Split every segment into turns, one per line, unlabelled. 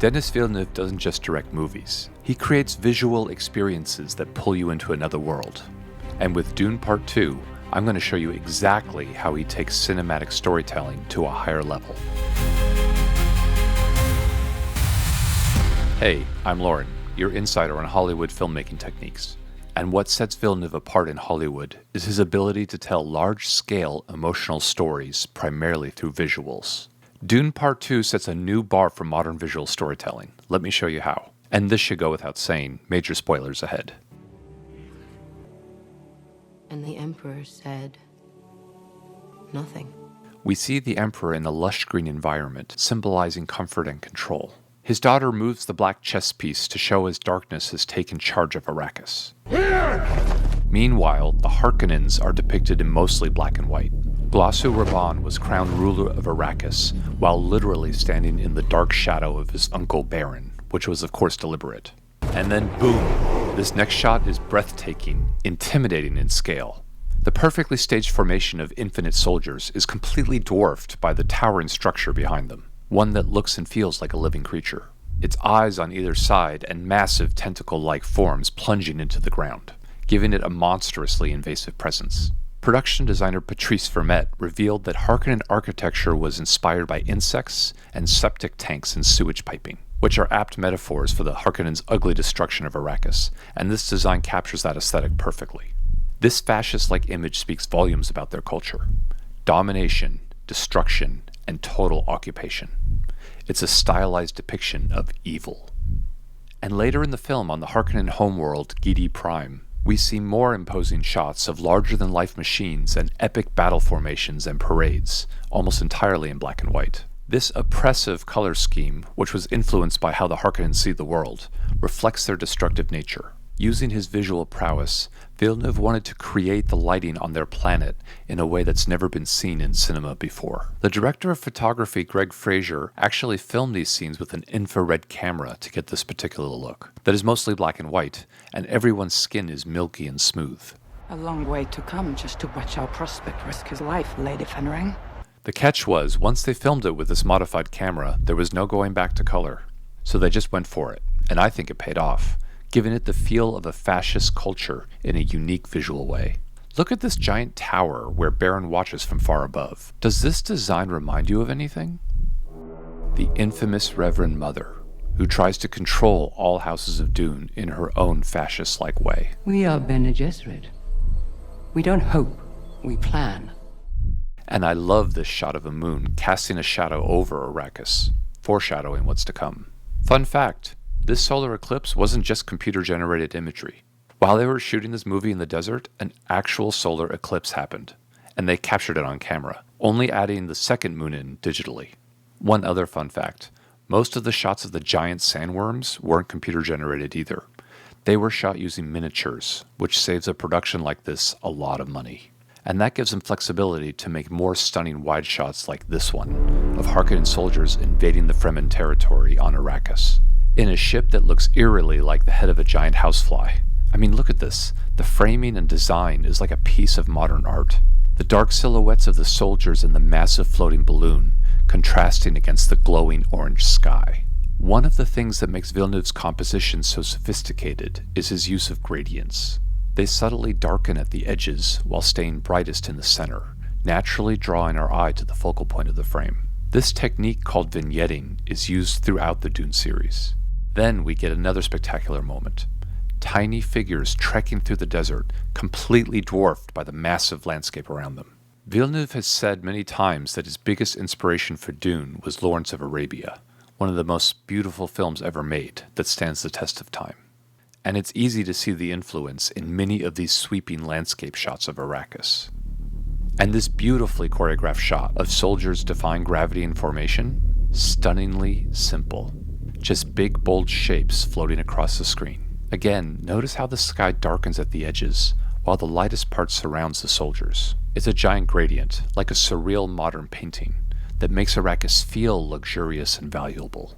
Denis Villeneuve doesn't just direct movies. He creates visual experiences that pull you into another world. And with Dune Part 2, I'm going to show you exactly how he takes cinematic storytelling to a higher level. Hey, I'm Loren, your insider on Hollywood filmmaking techniques. And what sets Villeneuve apart in Hollywood is his ability to tell large-scale emotional stories primarily through visuals. Dune Part 2 sets a new bar for modern visual storytelling. Let me show you how. And this should go without saying, major spoilers ahead.
And the Emperor said nothing.
We see the Emperor in a lush green environment, symbolizing comfort and control. His daughter moves the black chess piece to show his darkness has taken charge of Arrakis. Meanwhile, the Harkonnens are depicted in mostly black and white. Glossu Raban was crowned ruler of Arrakis, while literally standing in the dark shadow of his uncle Baron, which was of course deliberate. And then boom! This next shot is breathtaking, intimidating in scale. The perfectly staged formation of infinite soldiers is completely dwarfed by the towering structure behind them, one that looks and feels like a living creature. Its eyes on either side and massive tentacle-like forms plunging into the ground, giving it a monstrously invasive presence. Production designer Patrice Vermette revealed that Harkonnen architecture was inspired by insects and septic tanks and sewage piping, which are apt metaphors for the Harkonnens' ugly destruction of Arrakis, and this design captures that aesthetic perfectly. This fascist-like image speaks volumes about their culture: domination, destruction, and total occupation. It's a stylized depiction of evil. And later in the film, on the Harkonnen homeworld, Giedi Prime, we see more imposing shots of larger-than-life machines and epic battle formations and parades, almost entirely in black and white. This oppressive color scheme, which was influenced by how the Harkonnen see the world, reflects their destructive nature. Using his visual prowess, Villeneuve wanted to create the lighting on their planet in a way that's never been seen in cinema before. The director of photography, Greig Fraser, actually filmed these scenes with an infrared camera to get this particular look, that is mostly black and white, and everyone's skin is milky and smooth.
A long way to come just to watch our prospect risk his life, Lady Fenring.
The catch was, once they filmed it with this modified camera, there was no going back to color. So they just went for it, and I think it paid off, giving it the feel of a fascist culture in a unique visual way. Look at this giant tower where Baron watches from far above. Does this design remind you of anything? The infamous Reverend Mother, who tries to control all houses of Dune in her own fascist-like way.
We are Bene Gesserit. We don't hope, we plan.
And I love this shot of a moon casting a shadow over Arrakis, foreshadowing what's to come. Fun fact, this solar eclipse wasn't just computer-generated imagery. While they were shooting this movie in the desert, an actual solar eclipse happened, and they captured it on camera, only adding the second moon in digitally. One other fun fact, most of the shots of the giant sandworms weren't computer-generated either. They were shot using miniatures, which saves a production like this a lot of money. And that gives them flexibility to make more stunning wide shots like this one, of Harkonnen soldiers invading the Fremen territory on Arrakis, in a ship that looks eerily like the head of a giant housefly. I mean, look at this. The framing and design is like a piece of modern art. The dark silhouettes of the soldiers and the massive floating balloon, contrasting against the glowing orange sky. One of the things that makes Villeneuve's composition so sophisticated is his use of gradients. They subtly darken at the edges while staying brightest in the center, naturally drawing our eye to the focal point of the frame. This technique, called vignetting, is used throughout the Dune series. Then we get another spectacular moment. Tiny figures trekking through the desert, completely dwarfed by the massive landscape around them. Villeneuve has said many times that his biggest inspiration for Dune was Lawrence of Arabia, one of the most beautiful films ever made that stands the test of time. And it's easy to see the influence in many of these sweeping landscape shots of Arrakis. And this beautifully choreographed shot of soldiers defying gravity in formation, stunningly simple. Just big, bold shapes floating across the screen. Again, notice how the sky darkens at the edges, while the lightest part surrounds the soldiers. It's a giant gradient, like a surreal modern painting, that makes Arrakis feel luxurious and valuable.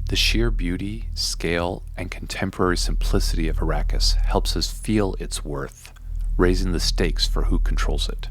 The sheer beauty, scale, and contemporary simplicity of Arrakis helps us feel its worth, raising the stakes for who controls it.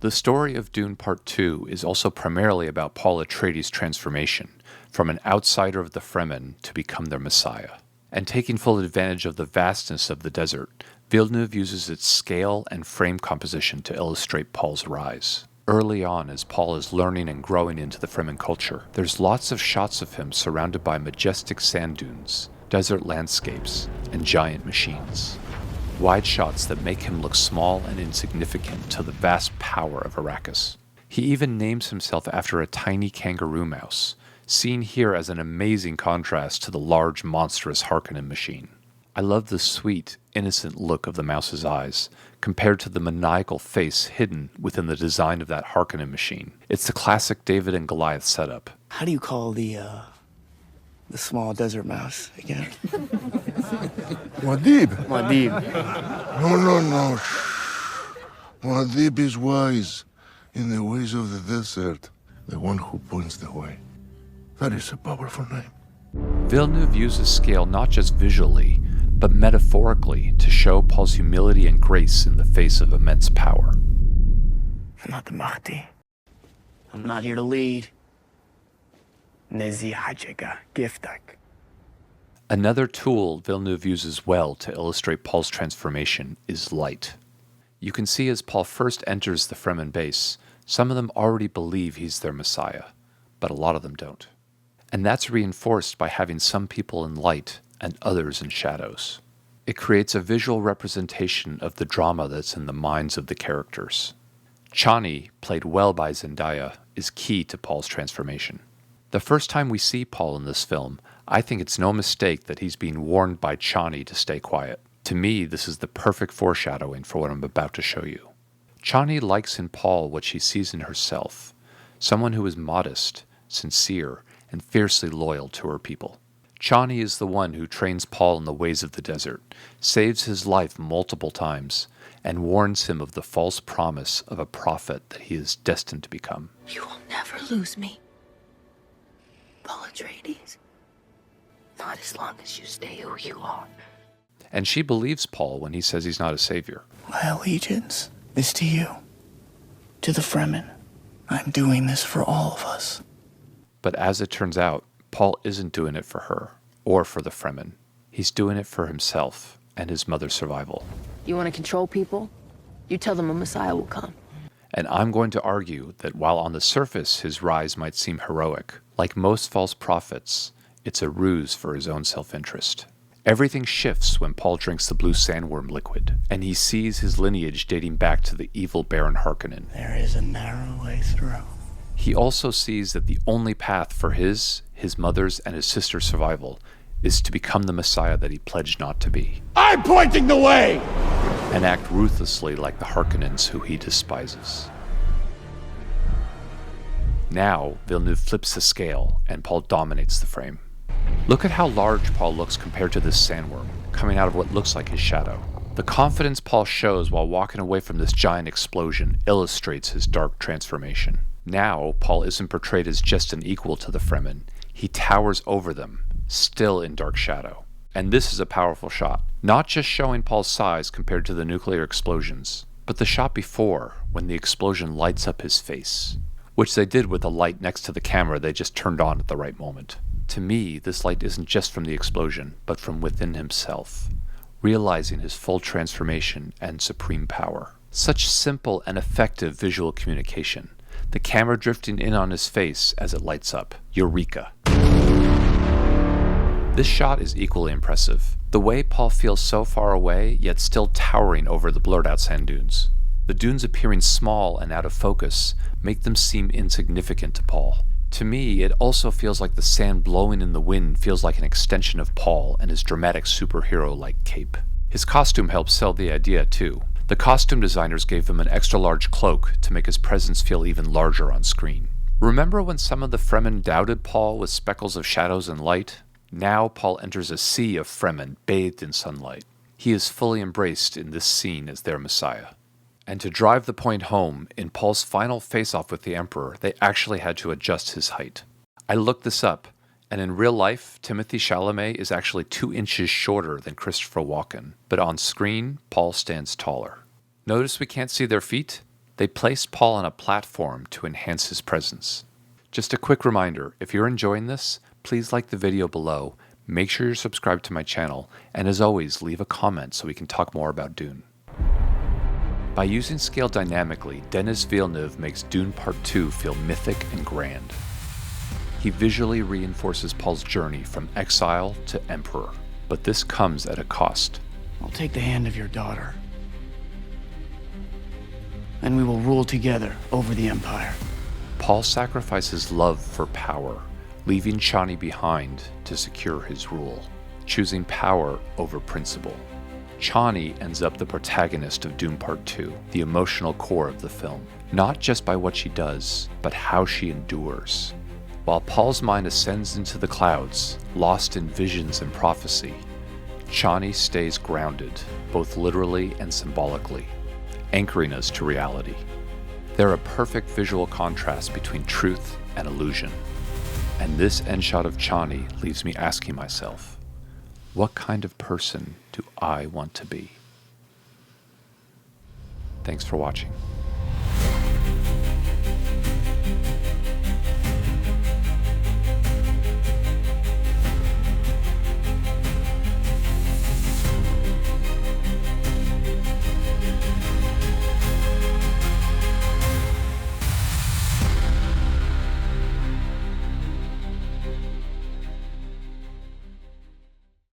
The story of Dune Part 2 is also primarily about Paul Atreides' transformation, from an outsider of the Fremen to become their messiah. And taking full advantage of the vastness of the desert, Villeneuve uses its scale and frame composition to illustrate Paul's rise. Early on, as Paul is learning and growing into the Fremen culture, there's lots of shots of him surrounded by majestic sand dunes, desert landscapes, and giant machines. Wide shots that make him look small and insignificant to the vast power of Arrakis. He even names himself after a tiny kangaroo mouse, seen here as an amazing contrast to the large, monstrous Harkonnen machine. I love the sweet, innocent look of the mouse's eyes, compared to the maniacal face hidden within the design of that Harkonnen machine. It's the classic David and Goliath setup.
How do you call the small desert mouse again?
Muad'Dib.
Muad'Dib.
No. Shh. Muad'Dib is wise in the ways of the desert, the one who points the way. That is a powerful name.
Villeneuve uses scale not just visually, but metaphorically to show Paul's humility and grace in the face of immense power.
I'm not the Mahdi. I'm not here to lead. Nezi Hajega Giftak.
Another tool Villeneuve uses well to illustrate Paul's transformation is light. You can see as Paul first enters the Fremen base, some of them already believe he's their messiah, but a lot of them don't. And that's reinforced by having some people in light and others in shadows. It creates a visual representation of the drama that's in the minds of the characters. Chani, played well by Zendaya, is key to Paul's transformation. The first time we see Paul in this film, I think it's no mistake that he's being warned by Chani to stay quiet. To me, this is the perfect foreshadowing for what I'm about to show you. Chani likes in Paul what she sees in herself, someone who is modest, sincere, and fiercely loyal to her people. Chani is the one who trains Paul in the ways of the desert, saves his life multiple times, and warns him of the false promise of a prophet that he is destined to become.
You will never lose me, Paul Atreides. Not as long as you stay who you are.
And she believes Paul when he says he's not a savior.
My allegiance is to you, to the Fremen. I'm doing this for all of us.
But as it turns out, Paul isn't doing it for her, or for the Fremen. He's doing it for himself and his mother's survival.
You want to control people? You tell them a messiah will come.
And I'm going to argue that while on the surface his rise might seem heroic, like most false prophets, it's a ruse for his own self-interest. Everything shifts when Paul drinks the blue sandworm liquid, and he sees his lineage dating back to the evil Baron Harkonnen.
There is a narrow way through.
He also sees that the only path for his mother's, and his sister's survival is to become the messiah that he pledged not to be.
I'm pointing the way!
And act ruthlessly like the Harkonnens who he despises. Now, Villeneuve flips the scale, and Paul dominates the frame. Look at how large Paul looks compared to this sandworm, coming out of what looks like his shadow. The confidence Paul shows while walking away from this giant explosion illustrates his dark transformation. Now, Paul isn't portrayed as just an equal to the Fremen. He towers over them, still in dark shadow. And this is a powerful shot, not just showing Paul's size compared to the nuclear explosions, but the shot before, when the explosion lights up his face, which they did with the light next to the camera they just turned on at the right moment. To me, this light isn't just from the explosion, but from within himself, realizing his full transformation and supreme power. Such simple and effective visual communication. The camera drifting in on his face as it lights up. Eureka. This shot is equally impressive. The way Paul feels so far away, yet still towering over the blurred out sand dunes. The dunes appearing small and out of focus make them seem insignificant to Paul. To me, it also feels like the sand blowing in the wind feels like an extension of Paul and his dramatic superhero-like cape. His costume helps sell the idea too. The costume designers gave him an extra large cloak to make his presence feel even larger on screen. Remember when some of the Fremen doubted Paul with speckles of shadows and light? Now Paul enters a sea of Fremen bathed in sunlight. He is fully embraced in this scene as their messiah. And to drive the point home, in Paul's final face-off with the Emperor, they actually had to adjust his height. I looked this up, and in real life, Timothée Chalamet is actually 2 inches shorter than Christopher Walken, but on screen, Paul stands taller. Notice we can't see their feet? They placed Paul on a platform to enhance his presence. Just a quick reminder, if you're enjoying this, please like the video below, make sure you're subscribed to my channel, and as always, leave a comment so we can talk more about Dune. By using scale dynamically, Denis Villeneuve makes Dune Part 2 feel mythic and grand. He visually reinforces Paul's journey from exile to emperor, but this comes at a cost.
I'll take the hand of your daughter, and we will rule together over the Empire.
Paul sacrifices love for power, leaving Chani behind to secure his rule, choosing power over principle. Chani ends up the protagonist of Dune Part 2, the emotional core of the film, not just by what she does, but how she endures. While Paul's mind ascends into the clouds, lost in visions and prophecy, Chani stays grounded, both literally and symbolically, anchoring us to reality. They're a perfect visual contrast between truth and illusion. And this end shot of Chani leaves me asking myself, what kind of person do I want to be? Thanks for watching.